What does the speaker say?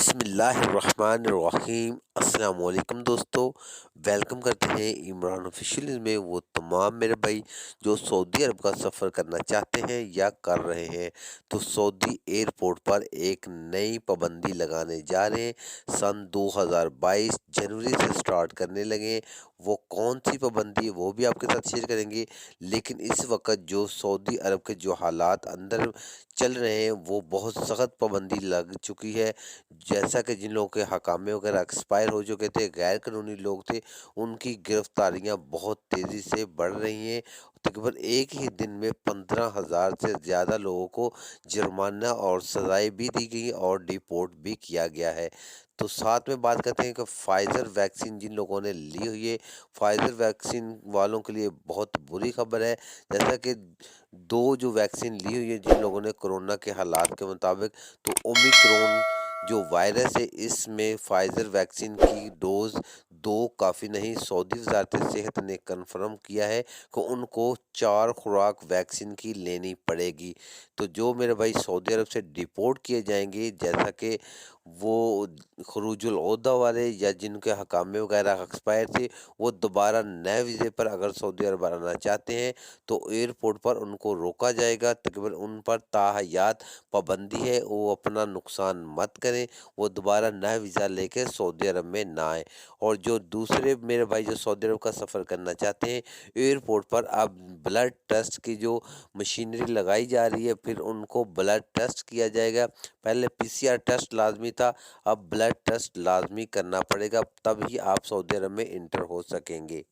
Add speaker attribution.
Speaker 1: بسم اللہ الرحمن الرحیم۔ السلام علیکم دوستو، ویلکم کرتے ہیں عمران آفیشیل میں وہ تمام میرے بھائی جو سعودی عرب کا سفر کرنا چاہتے ہیں یا کر رہے ہیں۔ تو سعودی ایئرپورٹ پر ایک نئی پابندی لگانے جا رہے ہیں، سن 2022 جنوری سے سٹارٹ کرنے لگے۔ وہ کون سی پابندی وہ بھی آپ کے ساتھ شیئر کریں گے، لیکن اس وقت جو سعودی عرب کے جو حالات اندر چل رہے ہیں وہ بہت سخت پابندی لگ چکی ہے۔ جیسا کہ جن لوگوں کے حکامے وغیرہ ایکسپائر ہو چکے تھے، غیر قانونی لوگ تھے، ان کی گرفتاریاں بہت تیزی سے بڑھ رہی ہیں۔ تقریباً ایک ہی دن میں 15,000 سے زیادہ لوگوں کو جرمانہ اور سزائیں بھی دی گئی اور ڈیپورٹ بھی کیا گیا ہے۔ تو ساتھ میں بات کرتے ہیں کہ فائزر ویکسین جن لوگوں نے لی ہوئی ہے، فائزر ویکسین والوں کے لیے بہت بری خبر ہے۔ جیسا کہ دو جو ویکسین لی ہوئی ہے جن لوگوں نے کرونا کے حالات کے مطابق، تو اومیکرون جو وائرس ہے اس میں فائزر ویکسین کی ڈوز 2 کافی نہیں۔ سعودی وزارت صحت نے کنفرم کیا ہے کہ ان کو 4 خوراک ویکسین کی لینی پڑے گی۔ تو جو میرے بھائی سعودی عرب سے ڈیپورٹ کیے جائیں گے، جیسا کہ وہ خروج العہدہ والے یا جن کے حکامے وغیرہ ایکسپائر تھے، وہ دوبارہ نئے ویزے پر اگر سعودی عرب آنا چاہتے ہیں تو ایئرپورٹ پر ان کو روکا جائے گا۔ تقریباً ان پر تاحیات پابندی ہے، وہ اپنا نقصان مت کریں، وہ دوبارہ نیا ویزا لے کے سعودی عرب میں نہ آئیں۔ اور جو دوسرے میرے بھائی جو سعودی عرب کا سفر کرنا چاہتے ہیں، ایئرپورٹ پر اب بلڈ ٹیسٹ کی جو مشینری لگائی جا رہی ہے، پھر ان کو بلڈ ٹیسٹ کیا جائے گا۔ پہلے PCR ٹیسٹ لازمی تھا، اب بلڈ ٹیسٹ لازمی کرنا پڑے گا، تب ہی آپ سعودی عرب میں انٹر ہو سکیں گے۔